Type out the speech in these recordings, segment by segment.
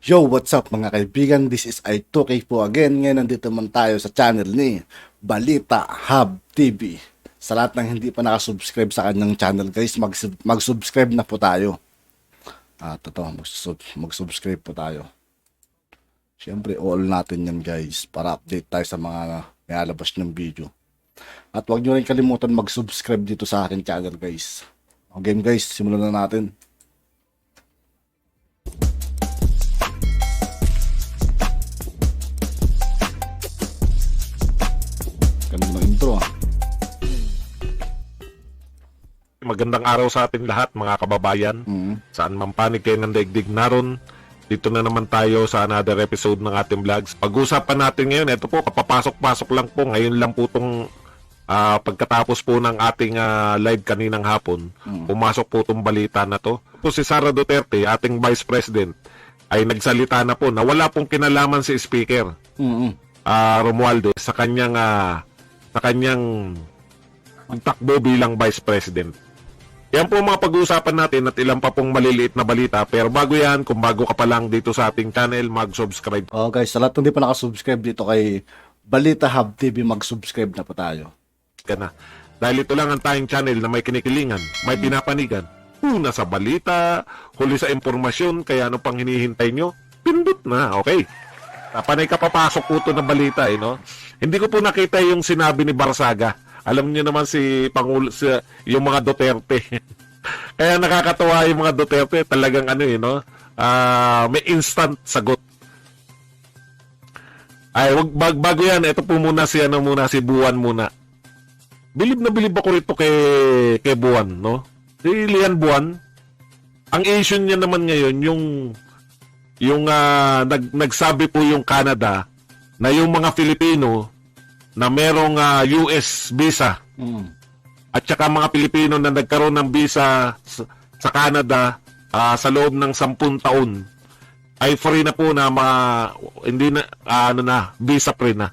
Yo, what's up mga kaibigan? This is I2K po again. Ngayon nandito man tayo sa channel ni Balita Hub TV. Sa lahat ng hindi pa nakasubscribe sa kanyang channel guys, mag-subscribe na po tayo. At ito, mag-subscribe po tayo. Siyempre, all natin yan guys para update tayo sa mga nilalabas ng video. At huwag nyo rin kalimutan mag-subscribe dito sa akin channel guys. Okay guys, simulan na natin. Ganda ng intro ah. Magandang araw sa ating lahat mga kababayan. Saan man panig kayo ng daigdig naroon, dito na naman tayo sa another episode ng ating vlogs. Pag-usapan natin ngayon, ito po, kapapasok-pasok lang po. Ngayon lang po itong pagkatapos po ng ating live kaninang hapon, pumasok po itong balita na to. Po si Sara Duterte, ating Vice President, ay nagsalita na po na wala pong kinalaman si Speaker Romualdez sa kanyang takbo bilang Vice President. Yan po mga pag-uusapan natin at ilang pa pong maliliit na balita. Pero bago yan, kung bago ka pa lang dito sa ating channel, mag-subscribe. Oh guys, sa lahat ng hindi pa nakasubscribe dito kay Balita Hub TV, mag-subscribe na po tayo. Ka na. Dahil ito lang ang tayong channel na may kinikilingan, may pinapanigan. Una sa balita, huli sa impormasyon, kaya ano pang hinihintay nyo? Pindot na, okay. Panay kapapasok po ito na balita, no? Hindi ko po nakita yung sinabi ni Barsaga. Alam niyo naman si Pangulo, yung mga Duterte. Kaya nakakatawa yung mga Duterte, talagang no? May instant sagot. Ay, bago yan, ito po muna si Buwan muna. Bilib na bilib ako rito kay Buwan, no? Si Lian Buwan, ang issue niya naman ngayon, yung nagsabi po yung Canada na yung mga Filipino na merong US visa at saka mga Pilipino na nagkaroon ng visa sa Canada sa loob ng 10 taon ay free na po na hindi na visa free na.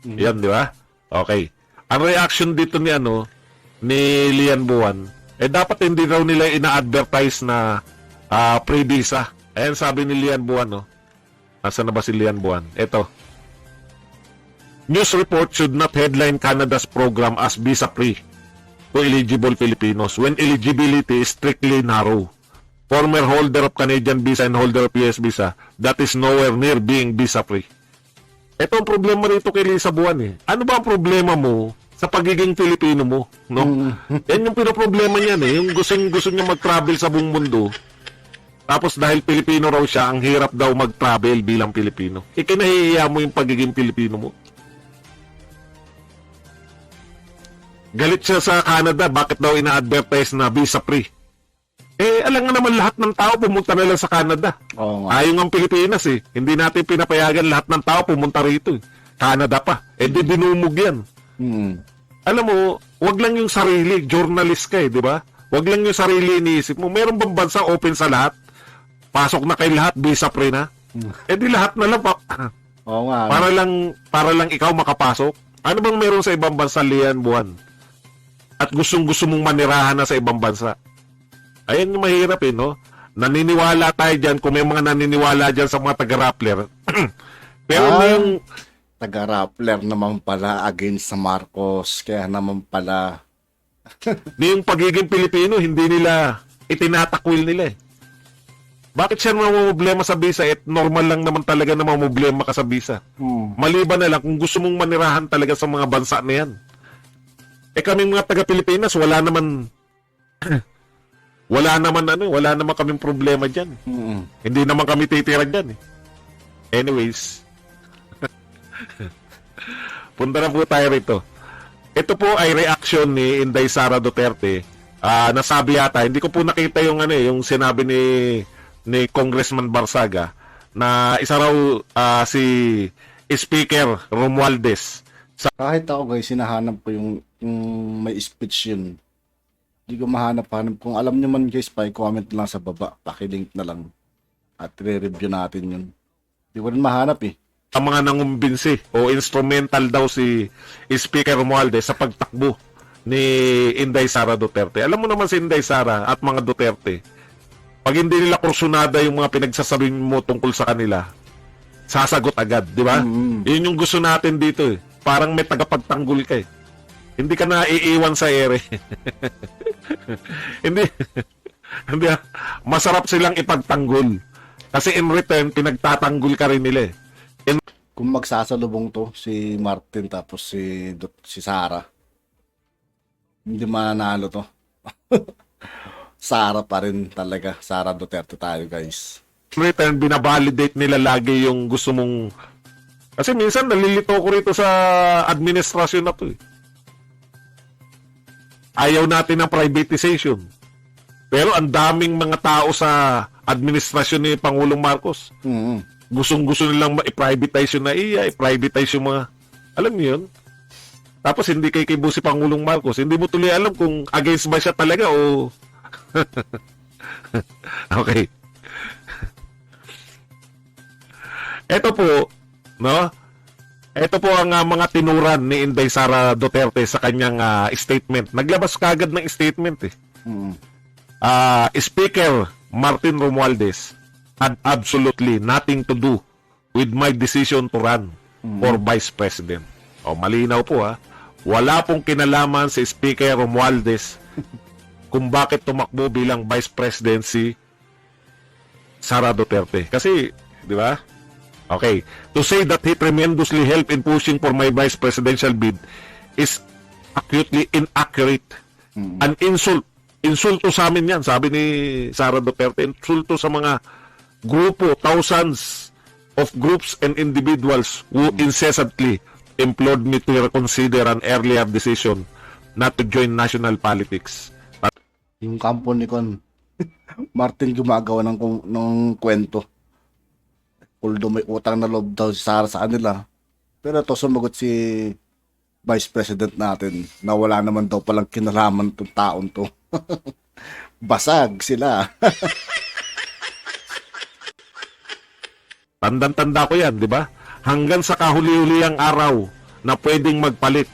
Yan, di ba? Okay. Ang reaction dito ni Lian Buwan, dapat hindi raw nila ina-advertise na free visa. Ayan sabi ni Lian Buwan, no? Nasaan na ba si Lian Buwan? Ito. News report should not headline Canada's program as visa-free to eligible Filipinos when eligibility is strictly narrow. Former holder of Canadian visa and holder of US visa, that is nowhere near being visa-free. Ito ang problema rito kay Lisa Buwan eh. Ano ba ang problema mo sa pagiging Filipino mo? No? Yan yung pinoproblema niyan eh. Yung gusto niya mag-travel sa buong mundo. Tapos dahil Pilipino raw siya, ang hirap daw mag-travel bilang Pilipino. Ikinahihiya mo yung pagiging Pilipino mo. Galit siya sa Canada, bakit daw ina-advertise na visa-free? Alam nga naman lahat ng tao pumunta na lang sa Canada. Ayaw ng Pilipinas eh. Hindi natin pinapayagan lahat ng tao pumunta rito. Canada pa. Di dinumog yan. Alam mo, wag lang yung sarili. Journalist ka di ba? Wag lang yung sarili iniisip mo. Meron bang bansa open sa lahat? Pasok na kay lahat, visa-free na? Di lahat na lang pa. Oo nga. Para lang ikaw makapasok. Ano bang meron sa ibang bansa, Lian Buwan? At gustong-gusto mong manirahan na sa ibang bansa. Ayan yung mahirap no? Naniniwala tayo dyan, kung may mga naniniwala dyan sa mga taga-Rappler. Pero yung taga-Rappler naman pala against sa Marcos, kaya naman pala yung pagiging Pilipino, hindi nila itinatakwil nila eh. Bakit siya mamumblema sa visa? Normal lang naman talaga na mamumblema ka sa visa. Maliban na lang kung gusto mong manirahan talaga sa mga bansa na yan. Kaming mga taga-Pilipinas, wala naman kaming problema diyan. Hindi naman kami titira diyan eh. Anyways. Punta na po tayo rito. Ito po ay reaction ni Inday Sara Duterte. Nasabi yata, hindi ko po nakita yung yung sinabi ni Congressman Barsaga na isa raw si Speaker Romualdez. Kahit ako guys, sinahanap ko yung may speech yun. Hindi ko mahanap-hanap. Kung alam nyo man guys, pa-comment lang sa baba. Pakilink na lang. At re-review natin yun. Hindi ko rin mahanap eh. Ang mga nangumbinsi o instrumental daw si Speaker Romualdez sa pagtakbo ni Inday Sara Duterte. Alam mo naman si Inday Sara at mga Duterte, Pag hindi nila kursunada yung mga pinagsasabi mo tungkol sa kanila, sasagot agad, di ba? Yun yung gusto natin dito eh. Parang may tagapagtanggol ka eh. Hindi ka na iiwan sa ere. hindi. Hindi. Masarap silang ipagtanggol. Kasi in return, pinagtatanggol ka rin nila eh. Kung magsasalubong to, si Martin tapos si Sara, hindi mananalo to. Sara pa rin talaga. Sara Duterte tayo, guys. Return, binabalidate nila lagi yung gusto mong... Kasi minsan nalilito ko rito sa administrasyon na to eh. Ayaw natin ng privatization. Pero ang daming mga tao sa administrasyon ni Pangulong Marcos. Gustong-gusto nilang i-privatize yung NAIA, i-privatize yung mga... Alam niyo yun? Tapos hindi kay kibo si Pangulong Marcos. Hindi mo tuloy alam kung against ba siya talaga o... Okay. Ito po, no? Ito po ang mga tinuran ni Inday Sara Duterte sa kanyang statement. Naglabas kagad ng statement eh. Speaker Martin Romualdez had absolutely nothing to do with my decision to run for Vice President. O, malinaw po ha. Wala pong kinalaman si Speaker Romualdez kung bakit tumakbo bilang Vice President si Sara Duterte. Kasi, di ba? Okay. To say that he tremendously helped in pushing for my vice presidential bid is acutely inaccurate. An insult. Insulto sa amin yan, sabi ni Sara Duterte. Insulto sa mga grupo, thousands of groups and individuals who incessantly implored me to reconsider an earlier decision not to join national politics. Yung kampo ni Con Martin gumagawa ng kwento. Although may utang na loob daw si Sara sa kanila. Pero ito sumagot si Vice President natin na wala naman daw palang kinalaman itong taon to. Basag sila. Tandang-tanda ko yan, di ba? Hanggang sa kahuli-huli ang araw na pwedeng magpalit.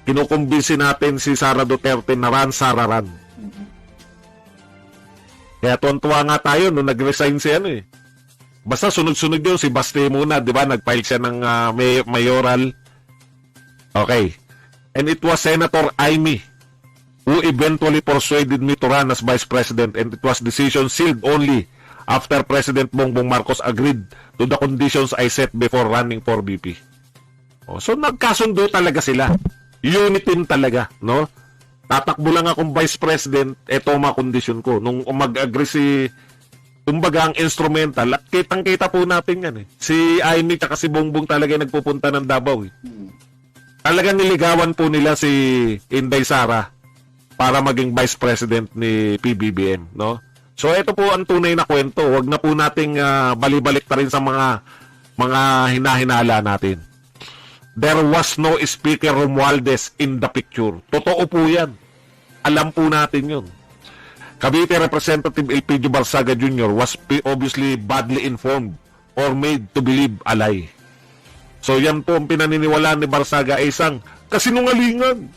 Kinukumbinsi natin si Sara Duterte na ran, Sara ran. Kaya tuwan-tuwa nga tayo nung nag-resign si ano eh. Basta sunod-sunod yun, si Baste muna, di ba? Nag-file siya ng mayoral. Okay. And it was Senator Amy who eventually persuaded me to run as Vice President, and it was decision sealed only after President Bongbong Marcos agreed to the conditions I set before running for VP. So nagkasundo talaga sila. Unity talaga, no? Tatakbo lang akong Vice President, eto mga kondisyon ko. Nung mag-agree si, kumbaga ang instrumental, at kitang-kita po natin yan eh. Si Amy at si Bongbong talaga nagpupunta ng Davao eh. Talagang niligawan po nila si Inday Sara para maging Vice President ni PBBM, no? So ito po ang tunay na kwento. Huwag na po nating balibalik ta rin sa mga hinahinala natin. There was no Speaker Romualdez in the picture. Totoo po yan. Alam po natin yun. Cavite Representative Elpidio Barsaga Jr. was obviously badly informed or made to believe a lie. So yan po ang pinaniniwalaan ni Barsaga ay isang kasinungalingan.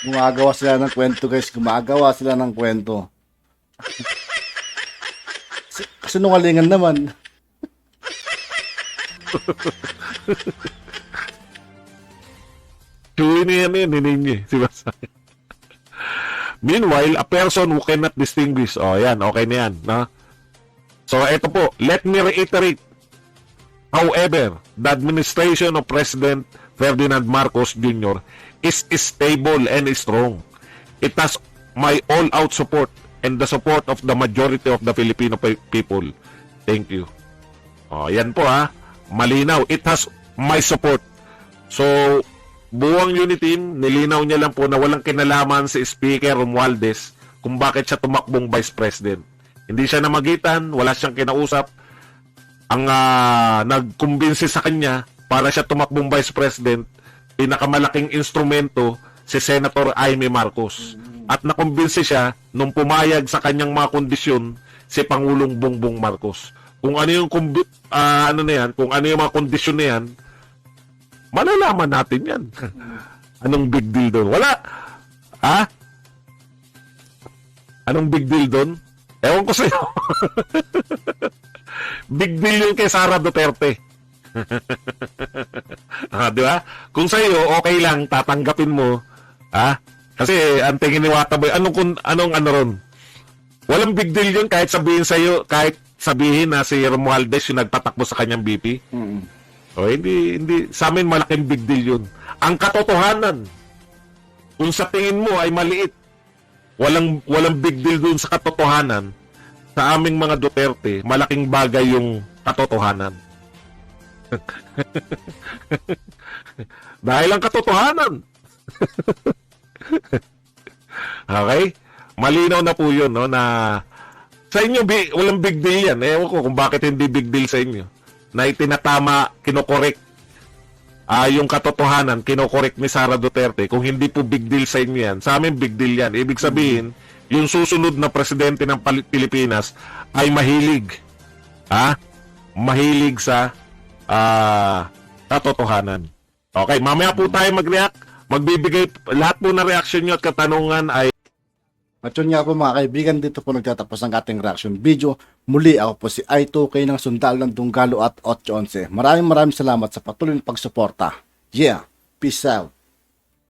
Gumagawa sila ng kwento, guys. Gumagawa sila ng kwento. Kasinungalingan naman. Chewy na yan ninyo. Si Barsaga. Meanwhile, a person who cannot distinguish. Oh, yan. Okay na yan. No? So, ito po. Let me reiterate. However, the administration of President Ferdinand Marcos Jr. is stable and strong. It has my all-out support and the support of the majority of the Filipino people. Thank you. Oh, yan po ha. Malinaw. It has my support. So, buwang unit team, nilinaw niya lang po na walang kinalaman si Speaker Romualdez kung bakit siya tumakbong Vice President. Hindi siya namagitan, wala siyang kinausap. Ang nagkumbinsi sa kanya para siya tumakbong Vice President, pinakamalaking instrumento si Senator Amy Marcos. At nakumbinsi siya nung pumayag sa kanyang mga kondisyon si Pangulong Bongbong Marcos. Kung ano yung kung ano yung mga kondisyon na yan, malalaman natin yan. Anong big deal doon? Wala. Anong big deal doon? Ewan ko sa'yo. Big deal yun kay Sara Duterte. Di ba? Kung sa'yo, okay lang, tatanggapin mo. Kasi ang tingin ni Wataboy, anong ano ron? Walang big deal yun kahit sabihin sa'yo, kahit sabihin na si Romualdez yung nagtatakbo sa kanyang BP. O, hindi, sa amin malaking big deal yun. Ang katotohanan, kung sa tingin mo ay maliit, walang big deal dun sa katotohanan, sa aming mga Duterte, malaking bagay yung katotohanan. Dahil ang katotohanan. Okay? Malinaw na po yun, no, na sa inyo, walang big deal yan. Ewan ko kung bakit hindi big deal sa inyo. Na itinatama, kinokorek. Yung katotohanan, kinokorek ni Sara Duterte. Kung hindi po big deal sa inyo yan, sa amin big deal yan. Ibig sabihin, yung susunod na presidente ng Pilipinas ay mahilig. Mahilig sa katotohanan. Okay, mamaya po tayo mag-react. Magbibigay, lahat po na reaction nyo at katanungan ay At yun nga po mga kaibigan, dito po nagtatapos ang ating reaction video. Muli ako po si I2K ng Sundalo ng Dunggalo at 811. Maraming salamat sa patuloy na pagsuporta. Yeah, peace out.